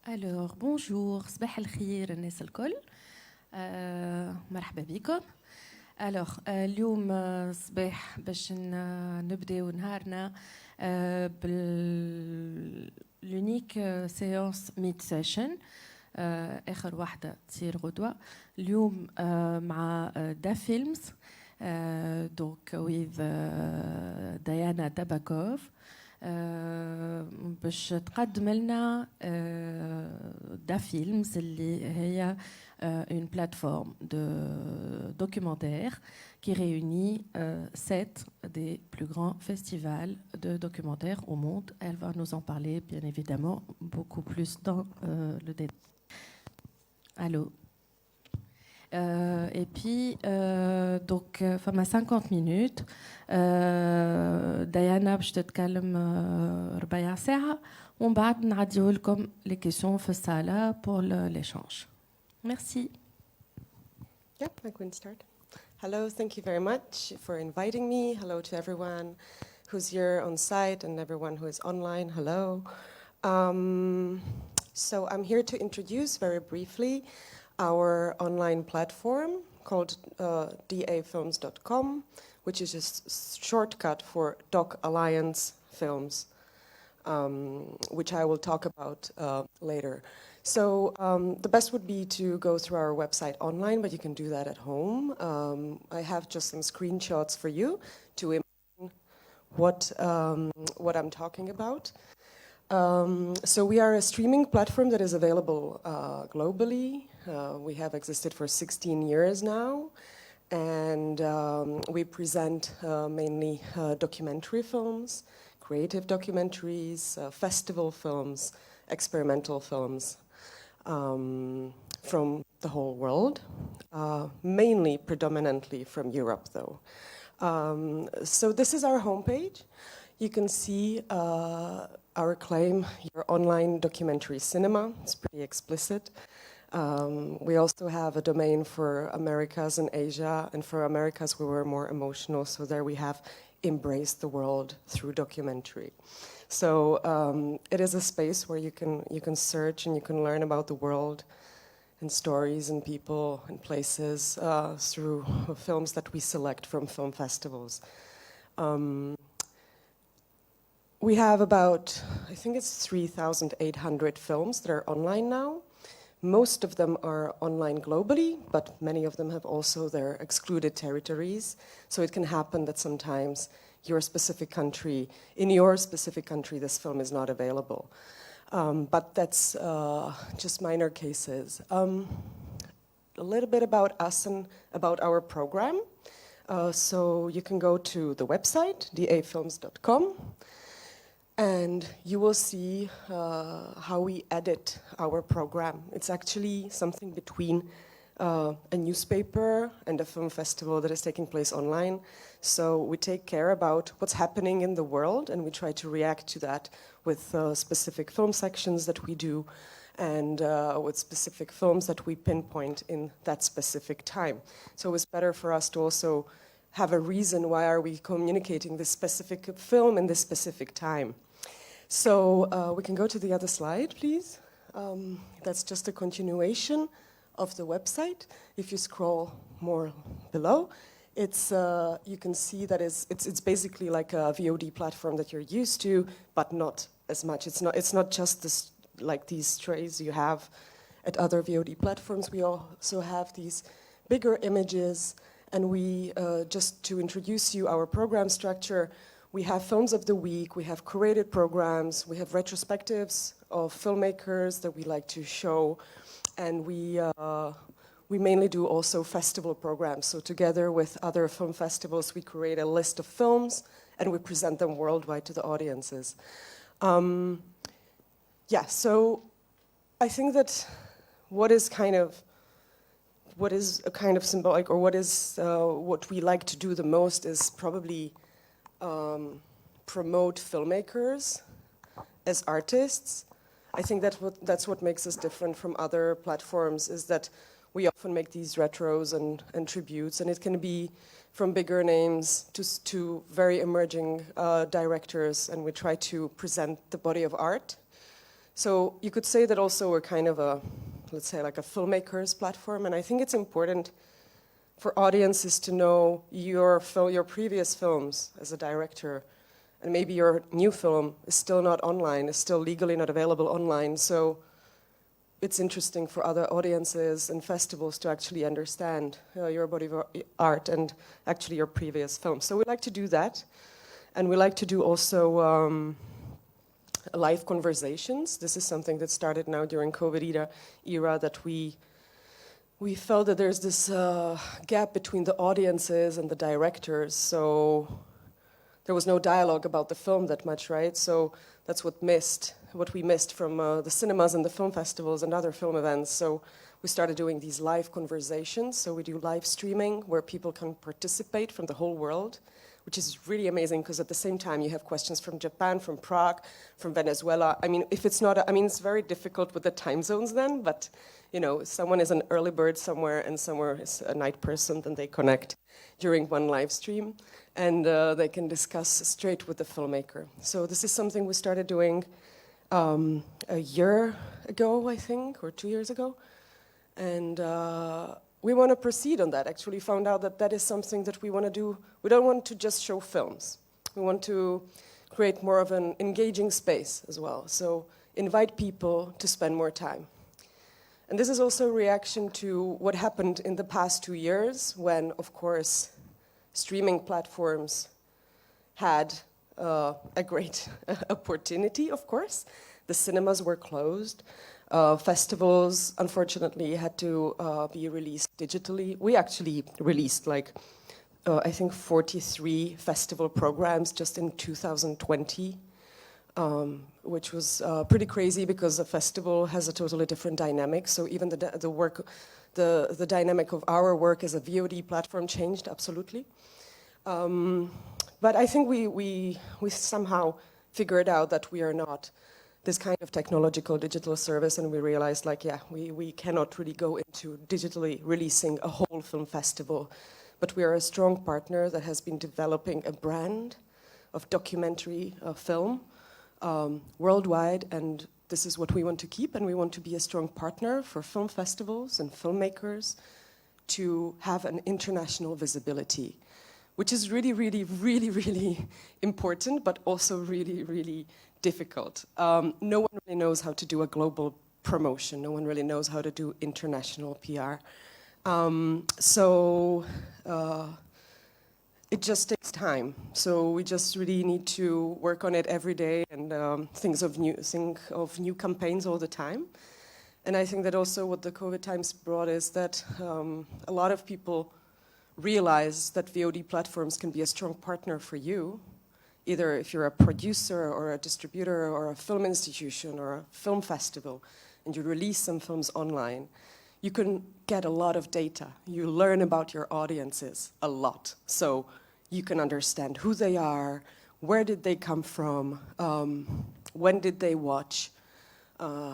Alors, bonjour, صباح الخير الناس الكل. مرحبا بكم. Alors, اليوم صباح باش نبداو نهارنا باليونيك سيونس ميد سيشن آخر واحدة تصير غدوة اليوم مع دافيلمز donc with ديانا تباكوف باش تقدم لنا دافيلمز اللي هي une plateforme de documentaire qui réunit 7 des plus grands festivals de documentaires au monde. Elle va nous en parler bien évidemment beaucoup plus dans le détail. Allô. Et puis, donc, فما 50 minutes. ديانا باش تتكلم ربع ساعة ومن بعد نعديو لكم les questions في الصالة pour l'échange. Merci. Yeah, I can start. Hello, thank you very much for inviting me. Hello to everyone who's here on site and everyone who is online. Hello. So I'm here to introduce very briefly our online platform called Dafilms.com, which is a shortcut for Doc Alliance Films, which I will talk about later. So the best would be to go through our website online, but you can do that at home. I have just some screenshots for you to imagine what I'm talking about. So we are a streaming platform that is available globally. We have existed for 16 years now, and we present mainly documentary films, creative documentaries, festival films, experimental films from the whole world, mainly predominantly from Europe though. So this is our homepage. You can see our claim, your online documentary cinema. It's pretty explicit. We also have a domain for Americas and Asia, and for Americas we were more emotional, so there we have embraced the world through documentary. So it is a space where you can search and you can learn about the world and stories and people and places through films that we select from film festivals. We have about, I think it's 3,800 films that are online now. Most of them are online globally, but many of them have also their excluded territories. So it can happen that sometimes in your specific country, this film is not available. But that's just minor cases. A little bit about us and about our program. So you can go to the website, dafilms.com. And you will see how we edit our program. It's actually something between a newspaper and a film festival that is taking place online. So we take care about what's happening in the world, and we try to react to that with specific film sections that we do, and with specific films that we pinpoint in that specific time. So it's better for us to also have a reason why are we communicating this specific film in this specific time. So we can go to the other slide, please. That's just a continuation of the website. If you scroll more below, it's you can see that it's basically like a VOD platform that you're used to, but not as much. It's not just this, like these trays you have at other VOD platforms. We also have these bigger images, and we just to introduce you our program structure. We have films of the week, we have curated programs, we have retrospectives of filmmakers that we like to show, and we mainly do also festival programs. So together with other film festivals, we create a list of films and we present them worldwide to the audiences. Yeah, so I think that what is a kind of symbolic, or what we like to do the most is probably promote filmmakers as artists. I think that's what makes us different from other platforms, is that we often make these retros and tributes, and it can be from bigger names to very emerging directors, and we try to present the body of art So you could say that also we're kind of a, let's say, like a filmmakers platform, and I think it's important for audiences to know your previous films as a director, and maybe your new film is still not online, is still legally not available online, so it's interesting for other audiences and festivals to actually understand your body of art and actually your previous film. So we like to do that, and we like to do also live conversations. This is something that started now during COVID era that we felt that there's this gap between the audiences and the directors, so there was no dialogue about the film that much, right? So that's what we missed from the cinemas and the film festivals and other film events. So we started doing these live conversations. So we do live streaming where people can participate from the whole world, which is really amazing because at the same time you have questions from Japan, from Prague, from Venezuela. I mean, if it's not, it's very difficult with the time zones then, but you know, if someone is an early bird somewhere and somewhere is a night person, then they connect during one live stream and they can discuss straight with the filmmaker. So this is something we started doing a year ago, I think, or 2 years ago. And we want to proceed on that. Actually found out that that is something that we want to do. We don't want to just show films. We want to create more of an engaging space as well. So invite people to spend more time. And this is also a reaction to what happened in the past 2 years when, of course, streaming platforms had a great opportunity, of course. The cinemas were closed. Festivals, unfortunately, had to be released digitally. We actually released, I think, 43 festival programs just in 2020. Which was pretty crazy because a festival has a totally different dynamic. So even the dynamic of our work as a VOD platform changed absolutely. But I think we somehow figured out that we are not this kind of technological digital service, and we realized we cannot really go into digitally releasing a whole film festival. But we are a strong partner that has been developing a brand of documentary film worldwide, and this is what we want to keep, and we want to be a strong partner for film festivals and filmmakers to have an international visibility, which is really, really, really, really important, but also really, really difficult. No one really knows how to do a global promotion. No one really knows how to do international PR. It just takes time. So we just really need to work on it every day and think of new campaigns all the time. And I think that also what the COVID times brought is that a lot of people realize that VOD platforms can be a strong partner for you, either if you're a producer or a distributor or a film institution or a film festival, and you release some films online. You can get a lot of data. You learn about your audiences a lot. So you can understand who they are, where did they come from, when did they watch,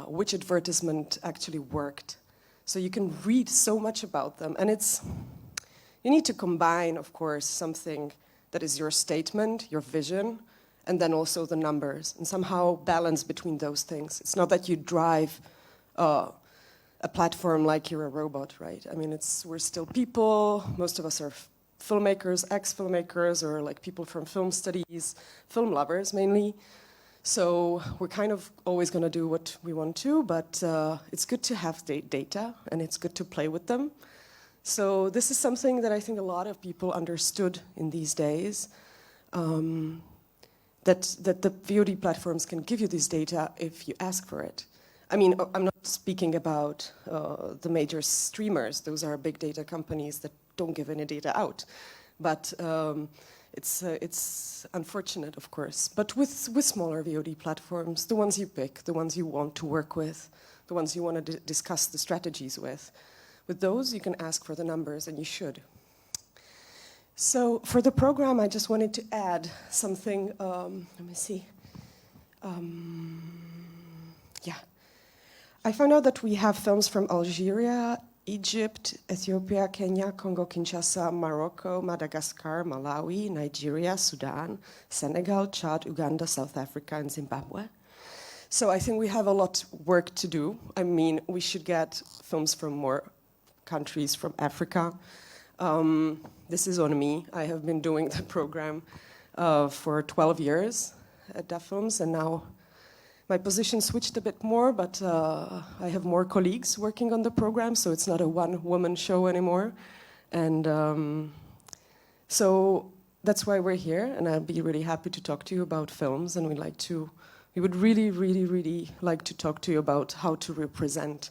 which advertisement actually worked. So you can read so much about them. And you need to combine, of course, something that is your statement, your vision, and then also the numbers, and somehow balance between those things. It's not that you drive a platform like you're a robot, right? I mean, we're still people. Most of us are filmmakers, ex-filmmakers, or like people from film studies, film lovers mainly. So we're kind of always going to do what we want to, but it's good to have data, and it's good to play with them. So this is something that I think a lot of people understood in these days, that the VOD platforms can give you this data if you ask for it. I mean, I'm not speaking about the major streamers. Those are big data companies that don't give any data out. But it's unfortunate, of course. But with smaller VOD platforms, the ones you pick, the ones you want to work with, the ones you want to discuss the strategies with those you can ask for the numbers, and you should. So for the program, I just wanted to add something. Let me see. Yeah. I found out that we have films from Algeria, Egypt, Ethiopia, Kenya, Congo-Kinshasa, Morocco, Madagascar, Malawi, Nigeria, Sudan, Senegal, Chad, Uganda, South Africa, and Zimbabwe. So I think we have a lot of work to do. I mean, we should get films from more countries, from Africa. This is on me. I have been doing the program for 12 years at Dafilms, and now my position switched a bit more, but I have more colleagues working on the program, so it's not a one-woman show anymore. And so that's why we're here, and I'll be really happy to talk to you about films, and we would really, really, really like to talk to you about how to represent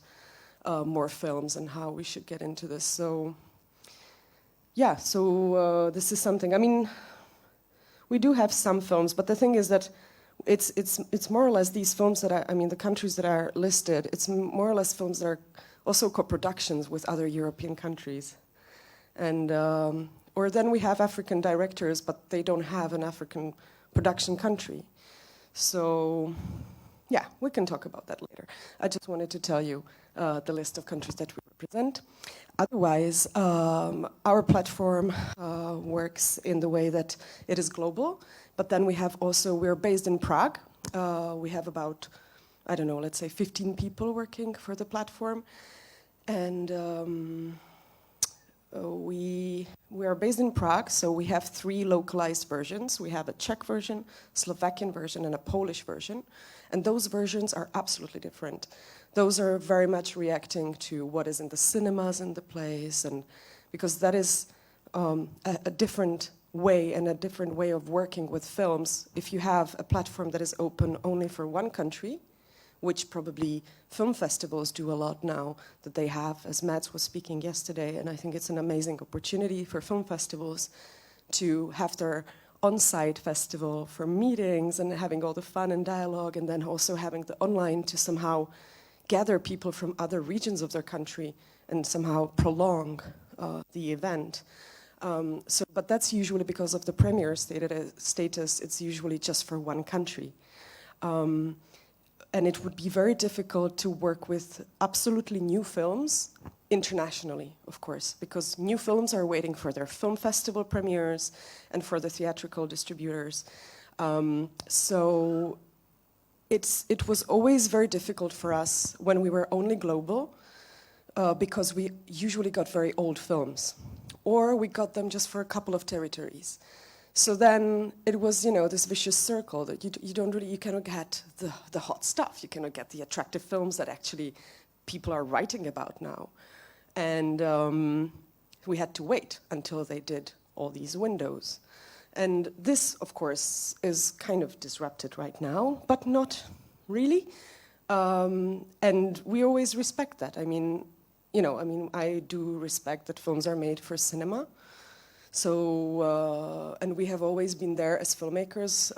more films and how we should get into this. So, yeah, so this is something, I mean, we do have some films, but the thing is that it's more or less these films that I mean, the countries that are listed, it's more or less films that are also co-productions with other European countries. And, or then we have African directors, but they don't have an African production country. So, yeah, we can talk about that later. I just wanted to tell you the list of countries that we represent. Otherwise, our platform works in the way that it is global, but then we have also, we're based in Prague. We have about, I don't know, let's say 15 people working for the platform. And we are based in Prague, so we have 3 localized versions. We have a Czech version, Slovakian version, and a Polish version. And those versions are absolutely different. Those are very much reacting to what is in the cinemas in the place, and because that is a different way and a different way of working with films. If you have a platform that is open only for one country, which probably film festivals do a lot now, that they have, as Mads was speaking yesterday, and I think it's an amazing opportunity for film festivals to have their on-site festival for meetings and having all the fun and dialogue, and then also having the online to somehow gather people from other regions of their country and somehow prolong the event. But that's usually because of the premiere status, it's usually just for one country. And it would be very difficult to work with absolutely new films internationally, of course, because new films are waiting for their film festival premieres and for the theatrical distributors. So it was always very difficult for us when we were only global, because we usually got very old films, or we got them just for a couple of territories. So then it was, you know, this vicious circle that you cannot get the hot stuff. You cannot get the attractive films that actually people are writing about now. And we had to wait until they did all these windows. And this, of course, is kind of disrupted right now, but not really. And we always respect that. I mean, I do respect that films are made for cinema. So, and we have always been there as filmmakers,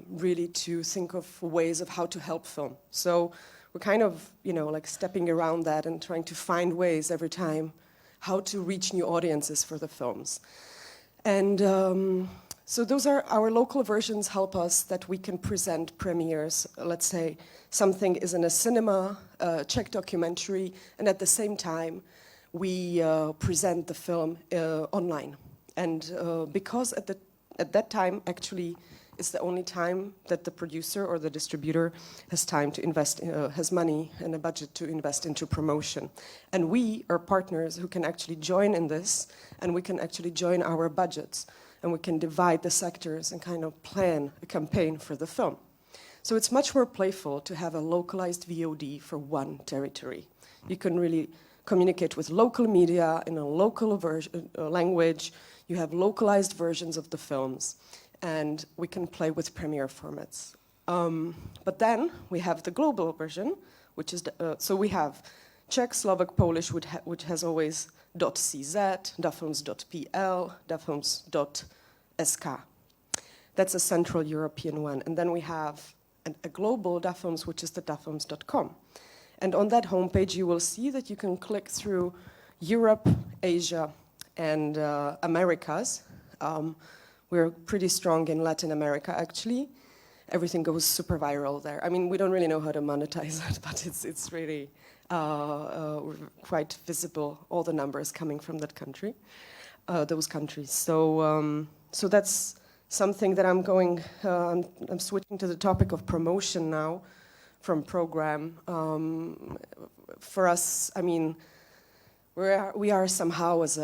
really to think of ways of how to help film. So we're kind of, like stepping around that and trying to find ways every time how to reach new audiences for the films. And so those are our local versions help us that we can present premieres. Let's say something is in a cinema, Czech documentary, and at the same time we present the film online. And because at that time, actually, it's the only time that the producer or the distributor has time to invest, has money and a budget to invest into promotion. And we are partners who can actually join in this, and we can actually join our budgets, and we can divide the sectors and kind of plan a campaign for the film. So it's much more playful to have a localized VOD for one territory. You can really communicate with local media in a local language. You have localized versions of the films, and we can play with premiere formats. But then we have the global version, which is, so we have Czech, Slovak, Polish, which has always .cz, dafilms.pl, dafilms.sk. That's a Central European one. And then we have a global Dafilms, which is the dafilms.com. And on that homepage, you will see that you can click through Europe, Asia, and Americas. We're pretty strong in Latin America, actually. Everything goes super viral there. I mean, we don't really know how to monetize it, but it's really quite visible, all the numbers coming from that country, those countries. So, so that's something that I'm switching to the topic of promotion now from program. For us, I mean, we are somehow as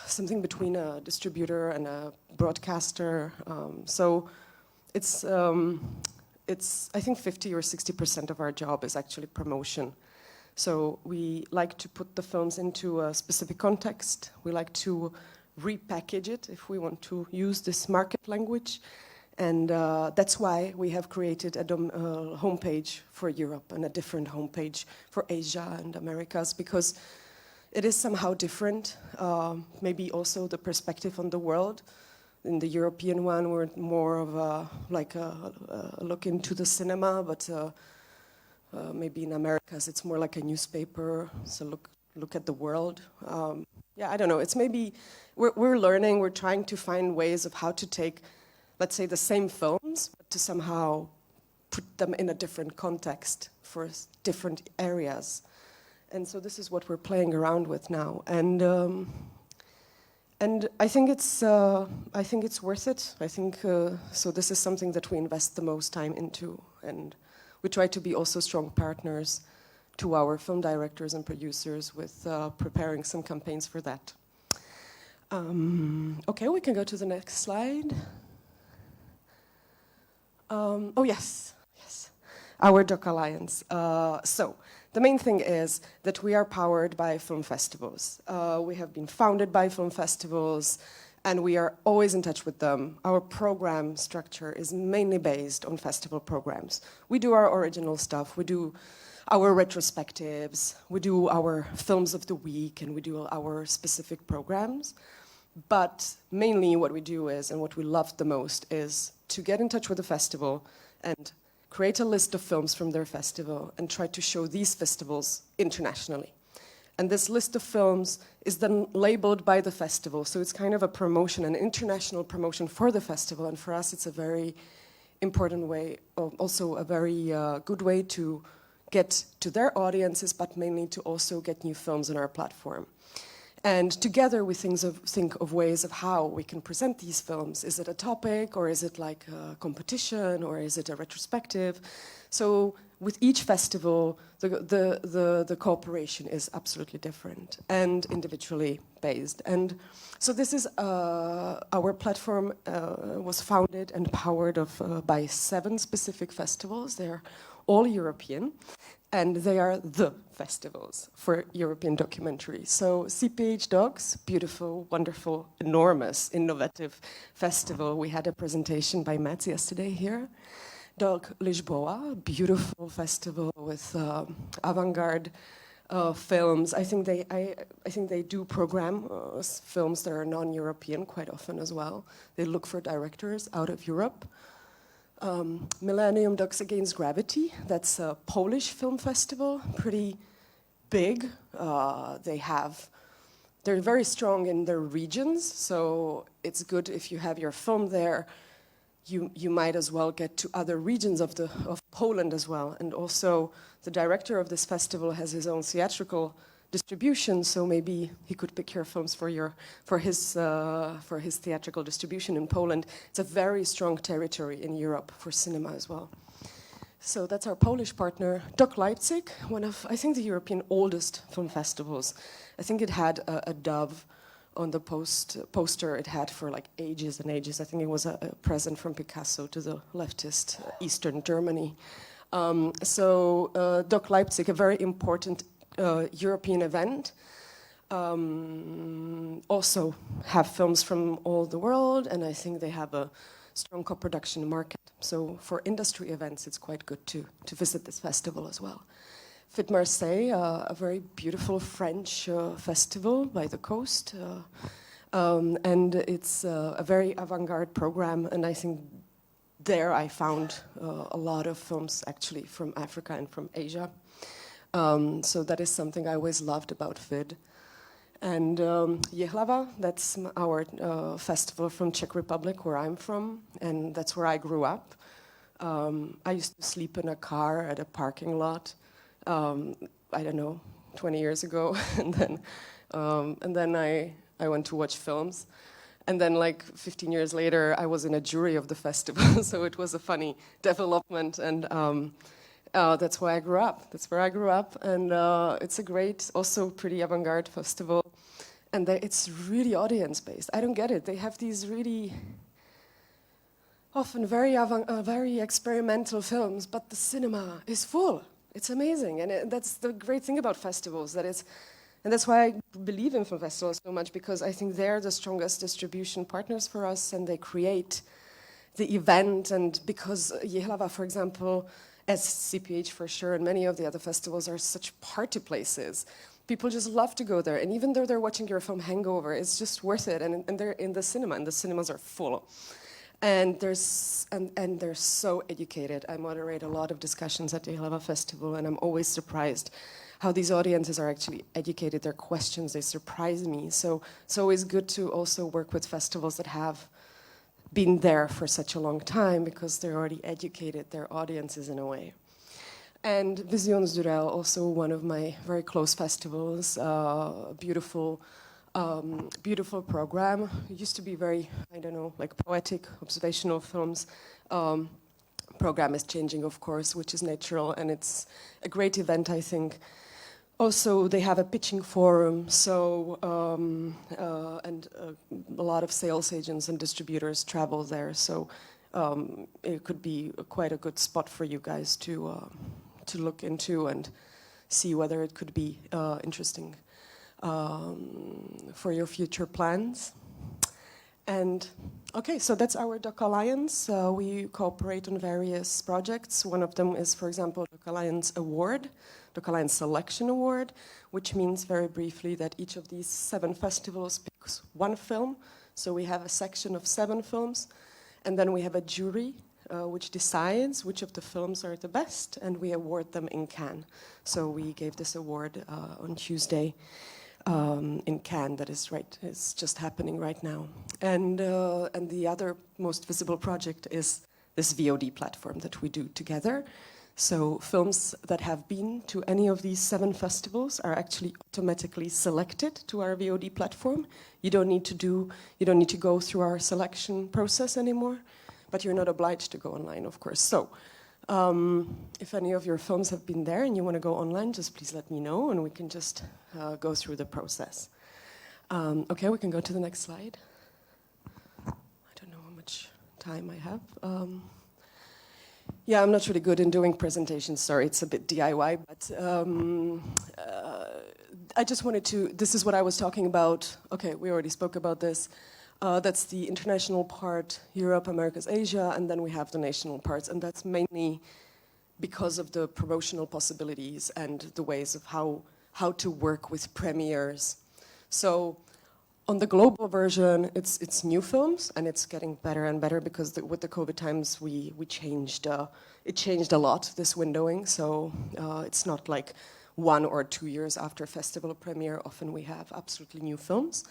something between a distributor and a broadcaster. So it's I think 50 or 60% of our job is actually promotion. So we like to put the films into a specific context. We like to repackage it, if we want to use this market language. And that's why we have created a homepage for Europe and a different homepage for Asia and Americas, because it is somehow different. Maybe also the perspective on the world. In the European one, we're more of a look into the cinema, but maybe in Americas it's more like a newspaper. So look at the world. Yeah, I don't know. It's maybe we're learning. We're trying to find ways of how to take, let's say, the same films, but to somehow put them in a different context for different areas. And so this is what we're playing around with now. And I think it's worth it. I think so. This is something that we invest the most time into, and we try to be also strong partners to our film directors and producers with preparing some campaigns for that. Okay, we can go to the next slide. Oh yes, our Doc Alliance. So the main thing is that we are powered by film festivals. We have been founded by film festivals, and we are always in touch with them. Our program structure is mainly based on festival programs. We do our original stuff, we do our retrospectives, we do our films of the week, and we do our specific programs. But mainly what we do is, and what we love the most, is to get in touch with the festival and create a list of films from their festival and try to show these festivals internationally. And this list of films is then labeled by the festival, so it's kind of a promotion, an international promotion for the festival, and for us it's a very important way, also a very good way to get to their audiences, but mainly to also get new films on our platform. And together we think of ways of how we can present these films. Is it a topic, or is it like a competition, or is it a retrospective? So with each festival, the cooperation is absolutely different and individually based. And so this is our platform was founded and powered by 7 specific festivals. They're all European. And they are the festivals for European documentary. So CPH Docs, beautiful, wonderful, enormous, innovative festival. We had a presentation by Mats yesterday here. Doc Lisboa, beautiful festival with avant-garde films. I think they do program films that are non-European quite often as well. They look for directors out of Europe. Millennium Docs Against Gravity, that's a Polish film festival, pretty big. They're very strong in their regions, so it's good if you have your film there, you might as well get to other regions of Poland as well. And also the director of this festival has his own theatrical distribution, so maybe he could pick your films for his theatrical distribution in Poland. It's a very strong territory in Europe for cinema as well. So that's our Polish partner. Doc Leipzig, one of, I think, the European oldest film festivals. I think it had a dove on the poster. It had for like ages and ages. I think it was a present from Picasso to the leftist Eastern Germany. Doc Leipzig, a very important European event, also have films from all the world, and I think they have a strong co-production market. So for industry events, it's quite good to visit this festival as well. Fit Marseille, a very beautiful French festival by the coast, and it's a very avant-garde program, and I think there I found a lot of films actually from Africa and from Asia. So that is something I always loved about FID. And Jihlava, that's our festival from Czech Republic, where I'm from, and that's where I grew up. I used to sleep in a car at a parking lot, I don't know, 20 years ago, and then I went to watch films. And then like 15 years later, I was in a jury of the festival, so it was a funny development. And That's where I grew up. That's where I grew up, and it's a great, also pretty avant-garde festival, and it's really audience-based. I don't get it. They have these really often very experimental films, but the cinema is full. It's amazing, and that's the great thing about festivals. And that's why I believe in film festivals so much, because I think they're the strongest distribution partners for us, and they create the event. And because Jihlava, for example, as CPH for sure, and many of the other festivals are such party places. People just love to go there, and even though they're watching your film Hangover, it's just worth it. And they're in the cinema, and the cinemas are full. And they're so educated. I moderate a lot of discussions at the Jihlava Festival, and I'm always surprised how these audiences are actually educated. Their questions, they surprise me. So it's always good to also work with festivals that have been there for such a long time, because they're already educated their audiences in a way. And Visions du Rail, also one of my very close festivals, beautiful program. It used to be very, I don't know, like poetic, observational films. Program is changing, of course, which is natural, and it's a great event, I think. Also, they have a pitching forum, so and a lot of sales agents and distributors travel there, so it could be quite a good spot for you guys to look into and see whether it could be interesting for your future plans. And okay, so that's our Doc Alliance. We cooperate on various projects. One of them is, for example, Doc Alliance Award, Doc Alliance Selection Award, which means very briefly that each of these 7 festivals picks one film. So we have a section of 7 films, and then we have a jury which decides which of the films are the best, and we award them in Cannes. So we gave this award on Tuesday. In Cannes, that is right, it's just happening right now. And the other most visible project is this VOD platform that we do together. So films that have been to any of these 7 festivals are actually automatically selected to our VOD platform. You don't need to go through our selection process anymore, but you're not obliged to go online, of course. So if any of your films have been there and you want to go online, just please let me know, and we can just go through the process. Okay, we can go to the next slide. I don't know how much time I have. Yeah, I'm not really good in doing presentations. Sorry, it's a bit DIY, but I just wanted to, this is what I was talking about. Okay, we already spoke about this. That's the international part, Europe, Americas, Asia, and then we have the national parts, and that's mainly because of the promotional possibilities and the ways of how to work with premieres. So on the global version, it's new films, and it's getting better and better because with the COVID times, we changed, it changed a lot, this windowing, so it's not like 1 or 2 years after festival premiere. Often we have absolutely new films.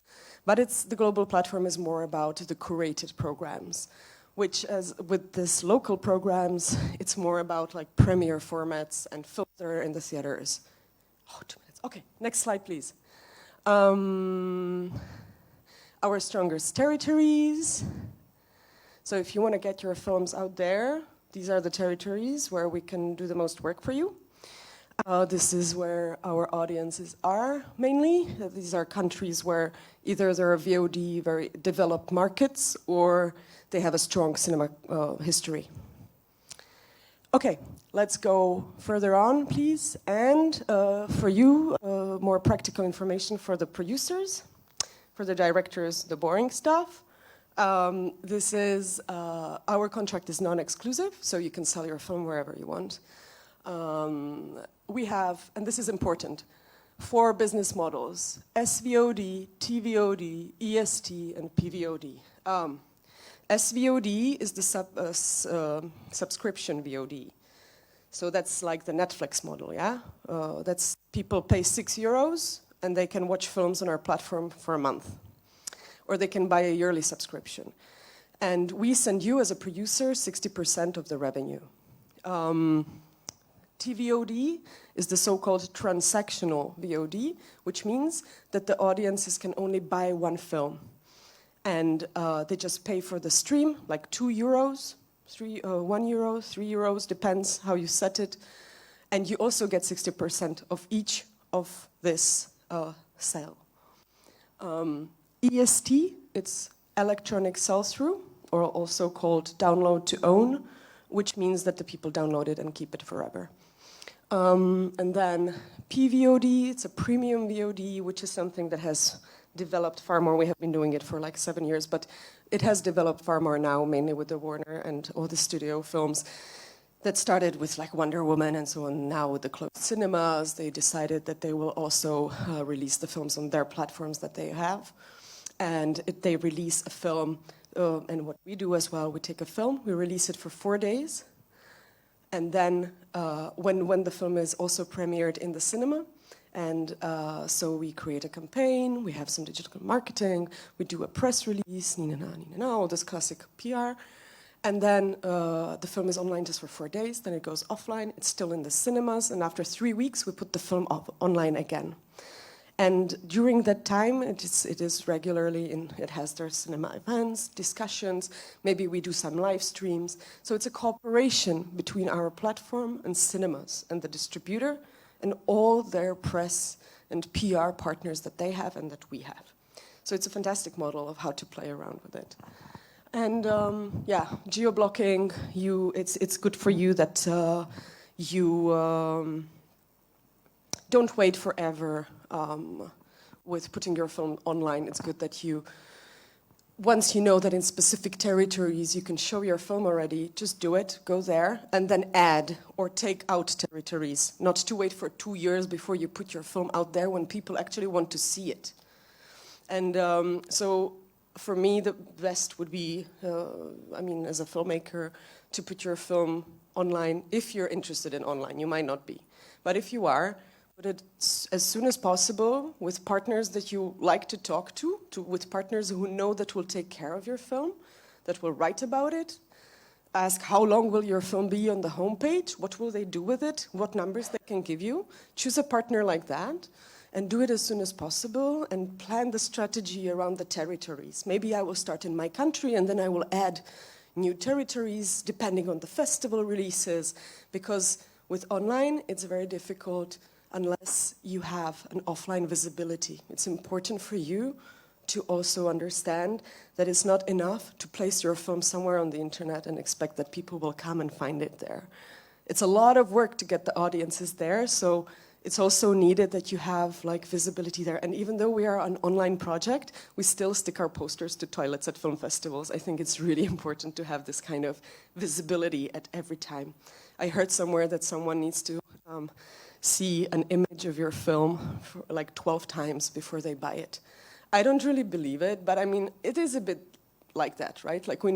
But the global platform is more about the curated programs, which as with this local programs, it's more about like premiere formats and films that are in the theaters. Oh, 2 minutes. Okay, next slide, please. Our strongest territories. So if you want to get your films out there, these are the territories where we can do the most work for you. This is where our audiences are mainly. These are countries where either there are VOD, very developed markets, or they have a strong cinema history. Okay, let's go further on, please. And for you, more practical information for the producers, for the directors, the boring stuff. This is, our contract is non-exclusive, so you can sell your film wherever you want. We have, and this is important, 4 business models: SVOD, TVOD, EST, and PVOD. SVOD is the subscription VOD. So that's like the Netflix model, yeah? That's people pay €6 and they can watch films on our platform for a month. Or they can buy a yearly subscription. And we send you, as a producer, 60% of the revenue. TVOD is the so-called transactional VOD, which means that the audiences can only buy 1 film. And they just pay for the stream, like €2, €1, €3, depends how you set it. And you also get 60% of each of this sale. EST, it's electronic sell-through, or also called download to own, which means that the people download it and keep it forever. And then PVOD, it's a premium VOD, which is something that has developed far more. We have been doing it for like 7 years, but it has developed far more now, mainly with the Warner and all the studio films that started with like Wonder Woman and so on. Now with the closed cinemas, they decided that they will also release the films on their platforms that they have. And they release a film, and what we do as well, we take a film, we release it for 4 days, and then when the film is also premiered in the cinema, and so we create a campaign, we have some digital marketing, we do a press release, all this classic PR, and then the film is online just for 4 days, then it goes offline, it's still in the cinemas, and after 3 weeks we put the film up online again. And during that time, it is regularly it has their cinema events, discussions, maybe we do some live streams. So it's a cooperation between our platform and cinemas and the distributor and all their press and PR partners that they have and that we have. So it's a fantastic model of how to play around with it. And yeah, geo-blocking, it's good for you that you don't wait forever with putting your film online. It's good that you, once you know that in specific territories you can show your film already, just do it, go there, and then add or take out territories, not to wait for 2 years before you put your film out there when people actually want to see it. And so for me, the best would be, I mean, as a filmmaker, to put your film online if you're interested in online. You might not be, but if you are, put it as soon as possible with partners that you like to talk to, with partners who know that will take care of your film, that will write about it. Ask how long will your film be on the homepage, what will they do with it, what numbers they can give you. Choose a partner like that and do it as soon as possible and plan the strategy around the territories. Maybe I will start in my country and then I will add new territories depending on the festival releases, because with online it's very difficult unless you have an offline visibility. It's important for you to also understand that it's not enough to place your film somewhere on the internet and expect that people will come and find it there. It's a lot of work to get the audiences there, so it's also needed that you have like visibility there. And even though we are an online project, we still stick our posters to toilets at film festivals. I think it's really important to have this kind of visibility at every time. I heard somewhere that someone needs to see an image of your film for like 12 times before they buy it. I don't really believe it, but I mean, it is a bit like that, right? Like we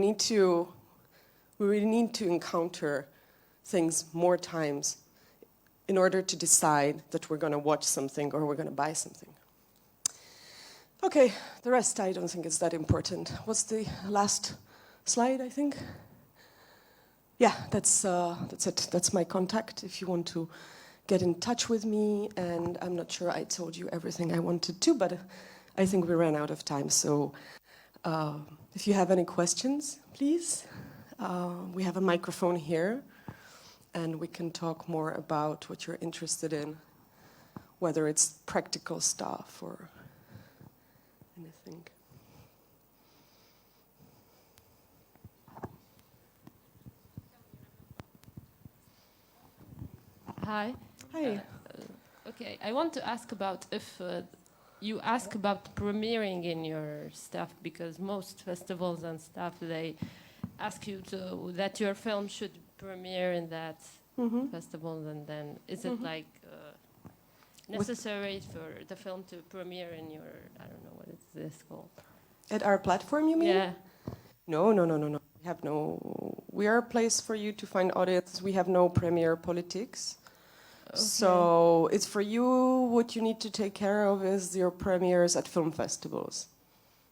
really need to encounter things more times in order to decide that we're gonna watch something or we're gonna buy something. Okay, the rest I don't think is that important. What's the last slide, I think? Yeah, that's it. That's my contact if you want to get in touch with me, and I'm not sure I told you everything I wanted to, but I think we ran out of time. So if you have any questions, please. We have a microphone here, and we can talk more about what you're interested in, whether it's practical stuff or anything. Hi. Hi. Okay, I want to ask about if you ask about premiering in your stuff, because most festivals and stuff, they ask you that your film should premiere in that festival, and then is it like necessary for the film to premiere in your, I don't know what is this called? At our platform, you mean? Yeah. No. We are a place for you to find audiences. We have no premiere politics. Okay. So it's for you, what you need to take care of is your premieres at film festivals.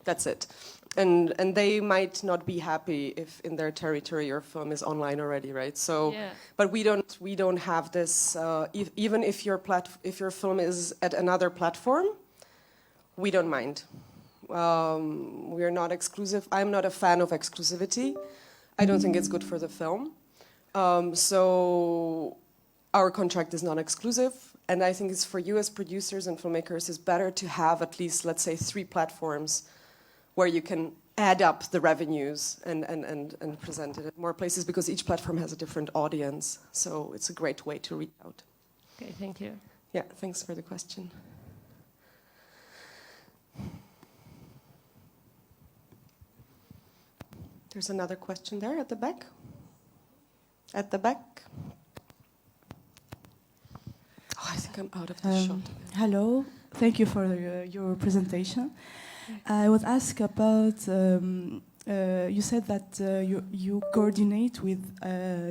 That's it. And they might not be happy if in their territory your film is online already, right? So, yeah. But we don't have this. Even if your film is at another platform, we don't mind. We are not exclusive. I'm not a fan of exclusivity. I don't think it's good for the film. So our contract is non-exclusive, and I think it's for you as producers and filmmakers, it's better to have at least, let's say, 3 platforms where you can add up the revenues and present it at more places, because each platform has a different audience. So it's a great way to reach out. Okay, thank you. Yeah, thanks for the question. There's another question there at the back. At the back. Oh, I think I'm out of the shot. Hello, thank you for your presentation. I would ask about, you said that you coordinate with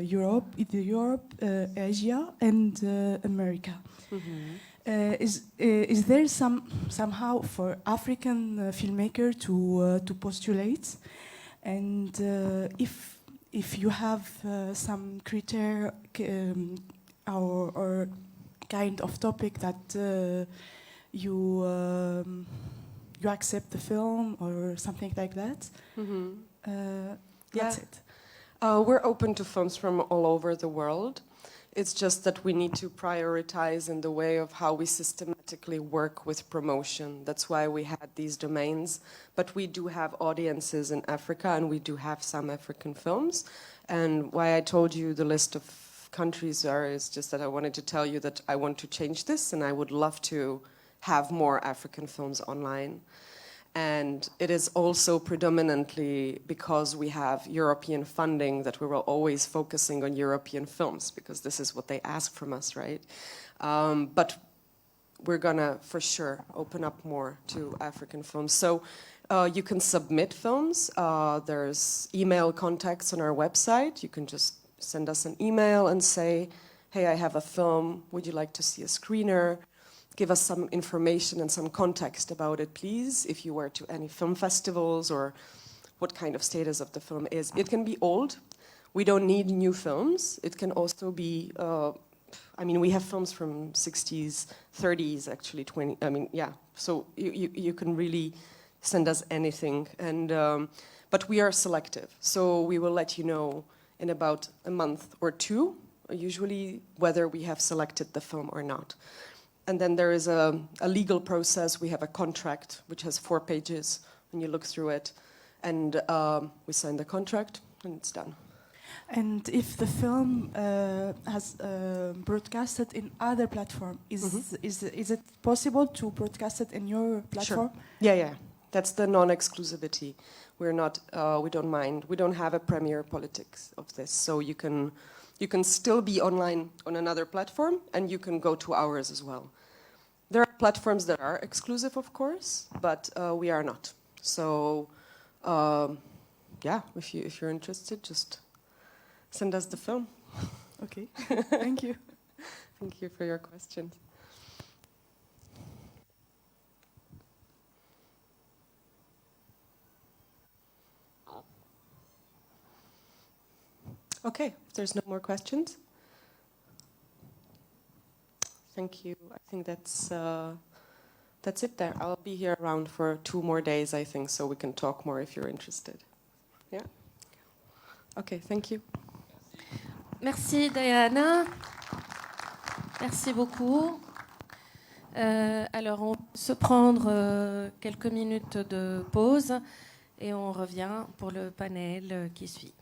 Europe, Asia, and America. Mm-hmm. Is there somehow for African filmmaker to postulate, and if you have some criteria or kind of topic that you accept the film or something like that? Mm-hmm. That's it. We're open to films from all over the world. It's just that we need to prioritize in the way of how we systematically work with promotion. That's why we had these domains. But we do have audiences in Africa, and we do have some African films. And why I told you the list of countries is just that I wanted to tell you that I want to change this, and I would love to have more African films online. And it is also predominantly because we have European funding that we were always focusing on European films, because this is what they ask from us, right? But we're gonna, for sure, open up more to African films. So you can submit films. There's email contacts on our website. You can just send us an email and say, hey, I have a film. Would you like to see a screener? Give us some information and some context about it, please, if you were to any film festivals or what kind of status of the film is. It can be old. We don't need new films. It can also be, I mean, we have films from 60s, 30s, actually, 20, I mean, yeah. So you can really send us anything. And but we are selective. So we will let you know in about a month or 2, usually, whether we have selected the film or not. And then there is a legal process. We have a contract which has 4 pages, and you look through it, and we sign the contract, and it's done. And if the film has broadcasted in other platform, is it possible to broadcast it in your platform? Sure. Yeah. That's the non-exclusivity. We're not. We don't mind. We don't have a premier politics of this, so you can still be online on another platform, and you can go to ours as well. There are platforms that are exclusive, of course, but we are not. So, yeah, if you're interested, just send us the film. Okay, thank you. Thank you for your question. Okay, if there's no more questions. Thank you. I think that's it there. I'll be here around for 2 more days, I think, so we can talk more if you're interested. Yeah? Okay, thank you. Merci Diana. Merci beaucoup. Alors, on va se prendre quelques minutes de pause et on revient pour le panel qui suit.